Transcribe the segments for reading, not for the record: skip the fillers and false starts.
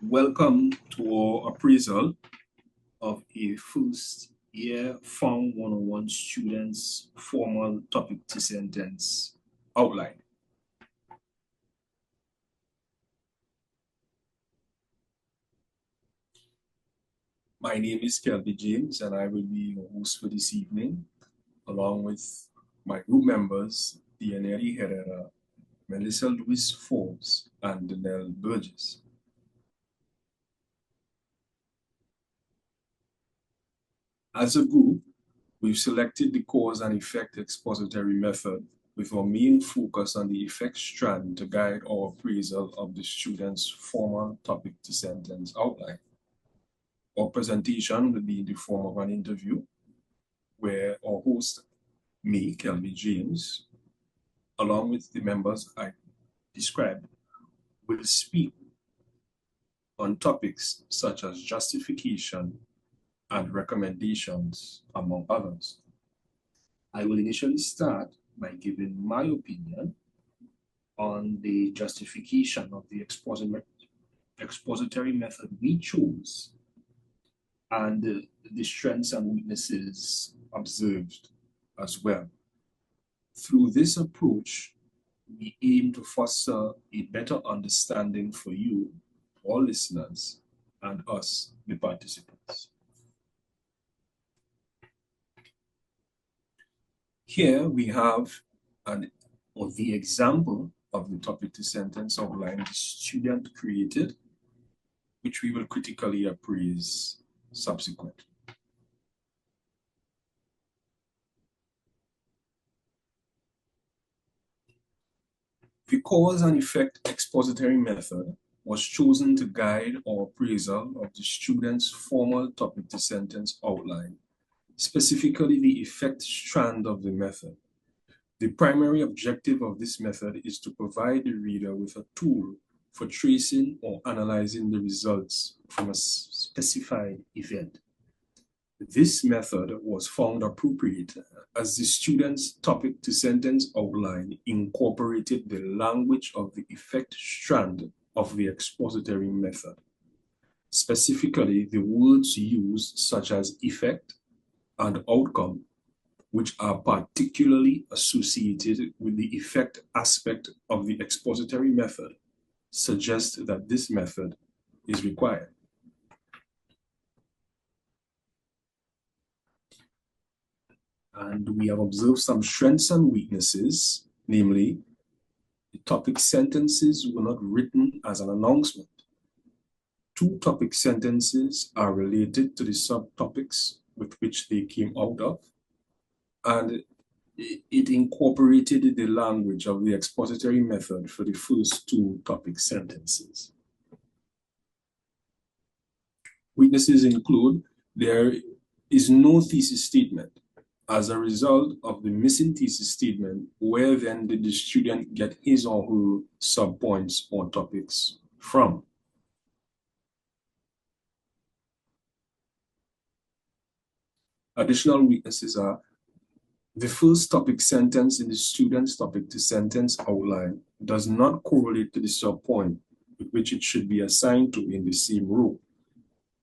Welcome to our appraisal of a first year Foun 101 students formal topic to sentence outline. My name is Kelby James and I will be your host for this evening, along with my group members, Dianeri Herrera, Melissa Lewis Forbes, and Danelle Burgess. As a group, we've selected the cause and effect expository method with our main focus on the effect strand to guide our appraisal of the student's formal topic to sentence outline. Our presentation will be in the form of an interview where our host, me, Kelby James, along with the members I described, will speak on topics such as justification and recommendations, among others. I will initially start by giving my opinion on the justification of the expository method we chose and the strengths and weaknesses observed as well. Through this approach, we aim to foster a better understanding for you, all listeners, and us, the participants. Here we have the example of the topic to sentence outline the student created, which we will critically appraise subsequently. The cause and effect expository method was chosen to guide our appraisal of the student's formal topic to sentence outline, specifically the effect strand of the method. The primary objective of this method is to provide the reader with a tool for tracing or analyzing the results from a specified event. This method was found appropriate as the student's topic to sentence outline incorporated the language of the effect strand of the expository method. Specifically, the words used such as effect and outcome, which are particularly associated with the effect aspect of the expository method, suggest that this method is required. And we have observed some strengths and weaknesses, namely, the topic sentences were not written as an announcement. Two topic sentences are related to the subtopics with which they came out of, and it incorporated the language of the expository method for the first two topic sentences. Weaknesses include there is no thesis statement. As a result of the missing thesis statement, where then did the student get his or her subpoints or topics from? Additional weaknesses are the first topic sentence in the student's topic to sentence outline does not correlate to the subpoint with which it should be assigned to in the same row.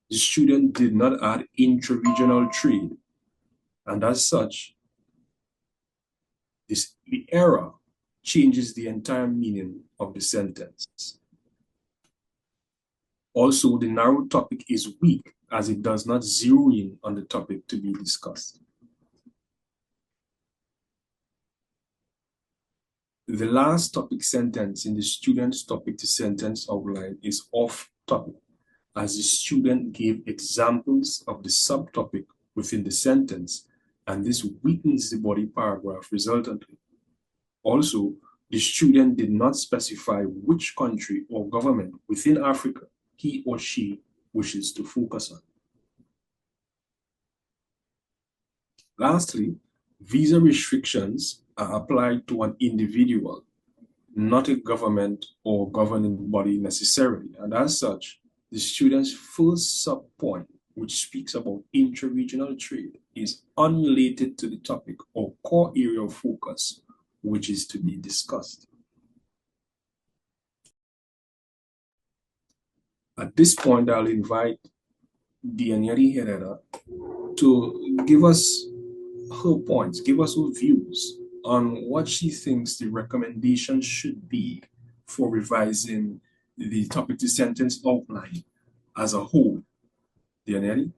The student did not add intra-regional trade, and as such, the error changes the entire meaning of the sentence. Also, the narrow topic is weak as it does not zero in on the topic to be discussed. The last topic sentence in the student's topic to sentence outline is off topic, as the student gave examples of the subtopic within the sentence, and this weakens the body paragraph resultantly. Also, the student did not specify which country or government within Africa he or she wishes to focus on. Lastly, visa restrictions are applied to an individual, not a government or governing body necessarily, and as such, the student's first subpoint, which speaks about intra-regional trade, is unrelated to the topic or core area of focus, which is to be discussed. At this point, I'll invite Dianyari Herrera to give us her points, give us her views on what she thinks the recommendation should be for revising the topic to sentence outline as a whole. Dianyari?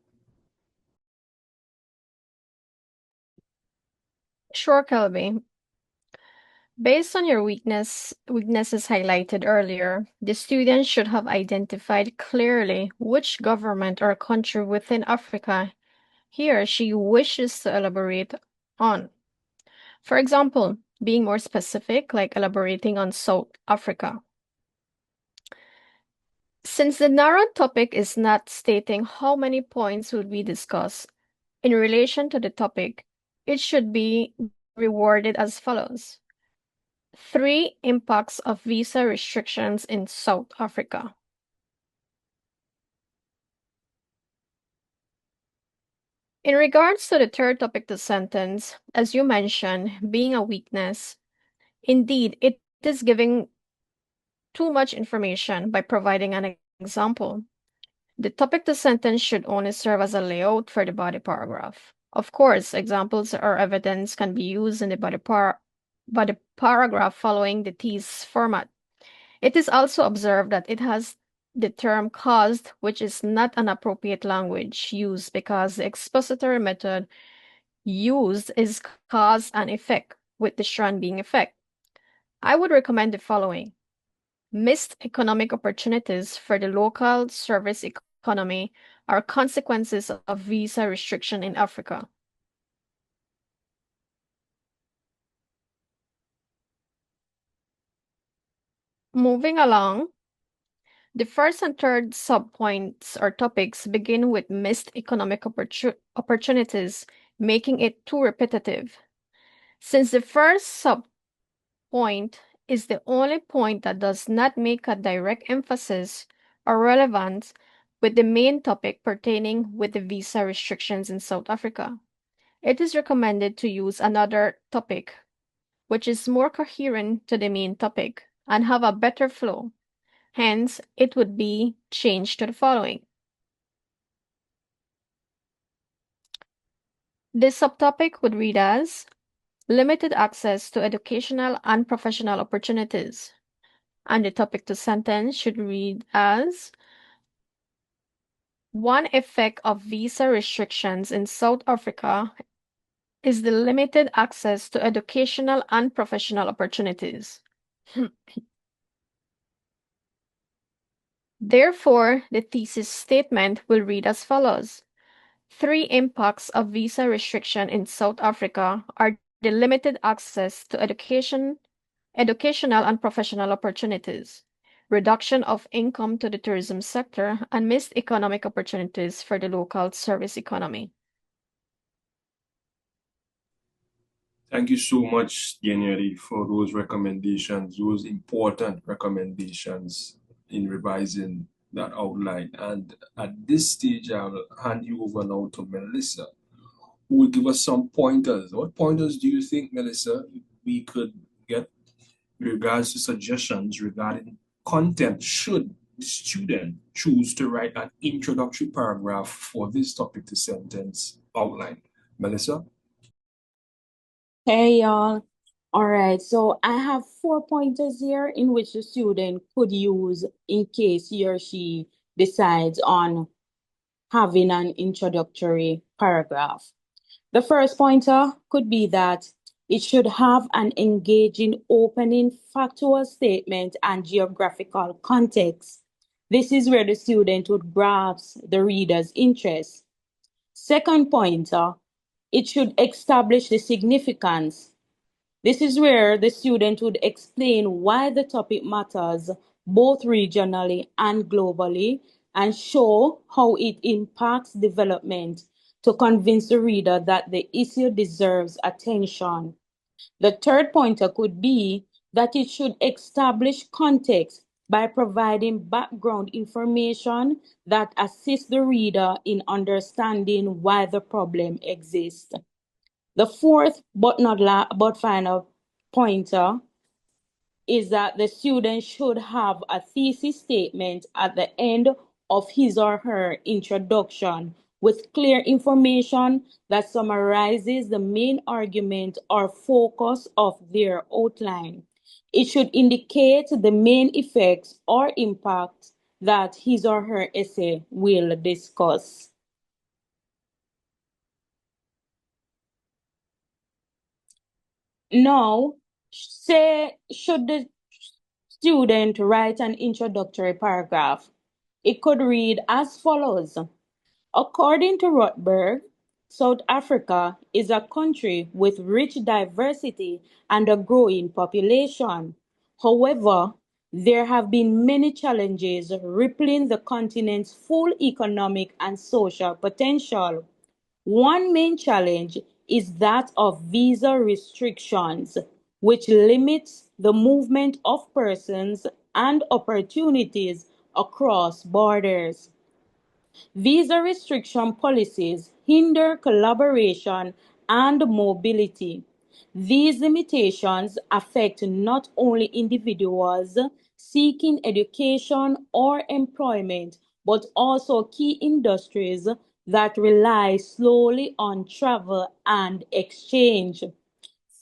Sure, Kelby. Based on your weaknesses highlighted earlier, the student should have identified clearly which government or country within Africa he or she wishes to elaborate on. For example, being more specific, like elaborating on South Africa. Since the narrowed topic is not stating how many points will be discussed in relation to the topic, it should be reworded as follows. 3 impacts of visa restrictions in South Africa. In regards to the third topic to sentence, as you mentioned, being a weakness, indeed, it is giving too much information by providing an example. The topic to sentence should only serve as a layout for the body paragraph. Of course, examples or evidence can be used in the body paragraph following the TEAS format. It is also observed that it has the term caused, which is not an appropriate language used because the expository method used is cause and effect, with the strand being effect. I would recommend the following. Missed economic opportunities for the local service economy are consequences of visa restriction in Africa. Moving along, the first and third subpoints or topics begin with missed economic opportunities, making it too repetitive. Since the first subpoint is the only point that does not make a direct emphasis or relevance with the main topic pertaining with the visa restrictions in South Africa, it is recommended to use another topic which is more coherent to the main topic and have a better flow. Hence, it would be changed to the following. This subtopic would read as limited access to educational and professional opportunities. And the topic to sentence should read as one effect of visa restrictions in South Africa is the limited access to educational and professional opportunities. Therefore, the thesis statement will read as follows. 3 impacts of visa restriction in South Africa are the limited access to educational and professional opportunities, reduction of income to the tourism sector, and missed economic opportunities for the local service economy. Thank you so much, Dianyari, for those recommendations, those important recommendations in revising that outline. And at this stage, I'll hand you over now to Melissa, who will give us some pointers. What pointers do you think, Melissa, we could get with regards to suggestions regarding content should the student choose to write an introductory paragraph for this topic to sentence outline? Melissa? Hey y'all. All right, so I have 4 pointers here in which the student could use in case he or she decides on having an introductory paragraph. The first pointer could be that it should have an engaging opening factual statement and geographical context. This is where the student would grasp the reader's interest. Second pointer, it should establish the significance. This is where the student would explain why the topic matters both regionally and globally and show how it impacts development to convince the reader that the issue deserves attention. The third pointer could be that it should establish context by providing background information that assists the reader in understanding why the problem exists. The fourth, but final pointer is that the student should have a thesis statement at the end of his or her introduction with clear information that summarizes the main argument or focus of their outline. It should indicate the main effects or impacts that his or her essay will discuss. Now, should the student write an introductory paragraph? It could read as follows. According to Rothberg, South Africa is a country with rich diversity and a growing population. However, there have been many challenges rippling the continent's full economic and social potential. One main challenge is that of visa restrictions, which limits the movement of persons and opportunities across borders. Visa restriction policies hinder collaboration and mobility. These limitations affect not only individuals seeking education or employment, but also key industries that rely solely on travel and exchange.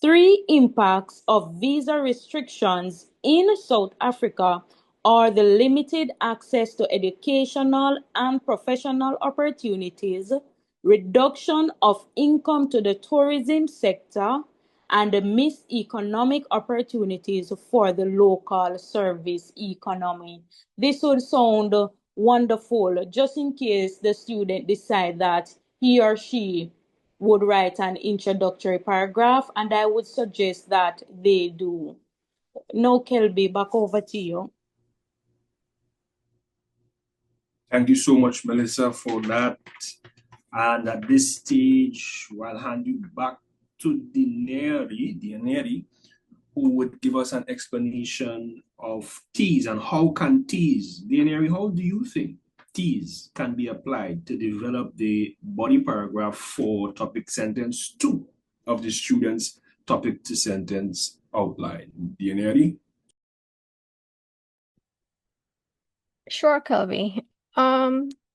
Three impacts of visa restrictions in South Africa are the limited access to educational and professional opportunities, reduction of income to the tourism sector, and the missed economic opportunities for the local service economy. This would sound wonderful just in case the student decide that he or she would write an introductory paragraph, and I would suggest that they do. Now, Kelby, back over to you. Thank you so much, Melissa, for that. And at this stage, I'll hand you back to Dineri, who would give us an explanation of T's and how can T's, Dineri, how do you think T's can be applied to develop the body paragraph for topic sentence 2 of the student's topic to sentence outline? Dineri? Sure, Kelby.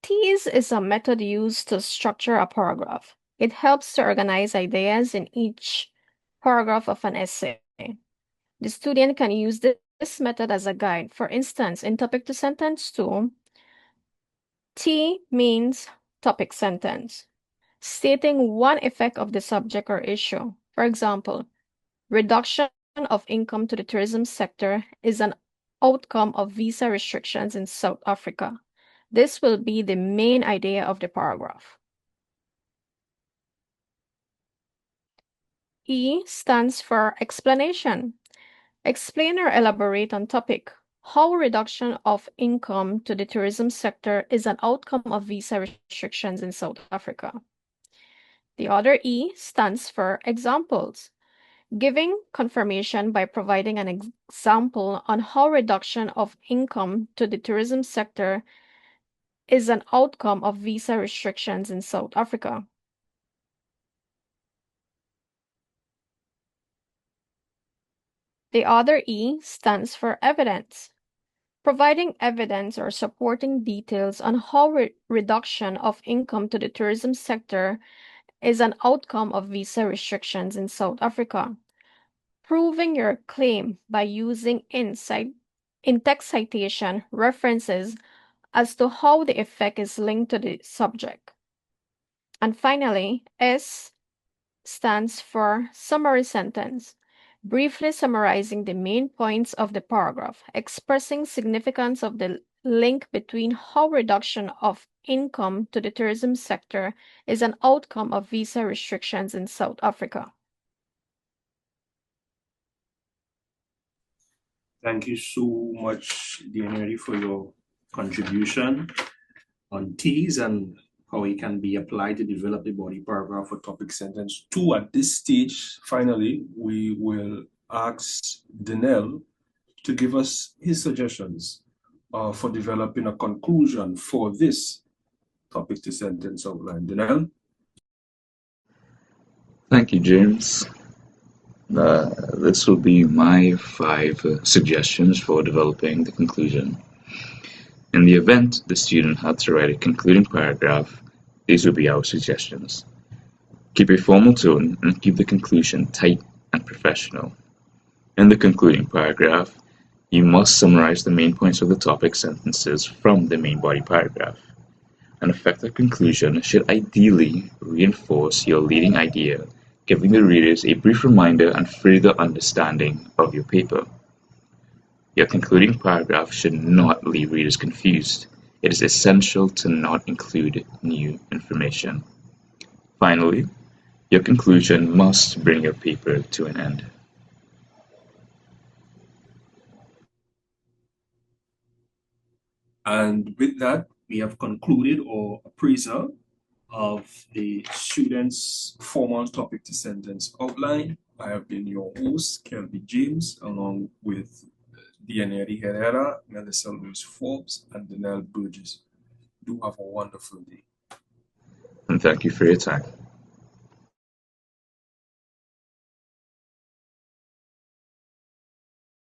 Tease is a method used to structure a paragraph. It helps to organize ideas in each paragraph of an essay. The student can use this method as a guide. For instance, in topic to sentence 2, T means topic sentence, stating one effect of the subject or issue. For example, reduction of income to the tourism sector is an outcome of visa restrictions in South Africa. This will be the main idea of the paragraph. E stands for explanation. Explain or elaborate on topic. How reduction of income to the tourism sector is an outcome of visa restrictions in South Africa. The other E stands for examples. Giving confirmation by providing an example on how reduction of income to the tourism sector is an outcome of visa restrictions in South Africa. The other E stands for evidence. Providing evidence or supporting details on how reduction of income to the tourism sector is an outcome of visa restrictions in South Africa. Proving your claim by using in-text citation references as to how the effect is linked to the subject. And finally, S stands for summary sentence, briefly summarizing the main points of the paragraph, expressing significance of the link between how reduction of income to the tourism sector is an outcome of visa restrictions in South Africa. Thank you so much, Dineri, for your contribution on T's and how it can be applied to develop the body paragraph for topic sentence 2. At this stage, finally, we will ask Danelle to give us his suggestions for developing a conclusion for this topic to sentence outline. Danelle? Thank you, James. This will be my 5 suggestions for developing the conclusion. In the event the student had to write a concluding paragraph, these would be our suggestions. Keep a formal tone and keep the conclusion tight and professional. In the concluding paragraph, you must summarize the main points of the topic sentences from the main body paragraph. An effective conclusion should ideally reinforce your leading idea, giving the readers a brief reminder and further understanding of your paper. Your concluding paragraph should not leave readers confused. It is essential to not include new information. Finally, your conclusion must bring your paper to an end. And with that, we have concluded our appraisal of the student's formal topic to sentence outline. I have been your host, Kelby James, along with Dianeri Herrera, Melissa Lewis Forbes, and Danelle Burgess. Do have a wonderful day. And thank you for your time.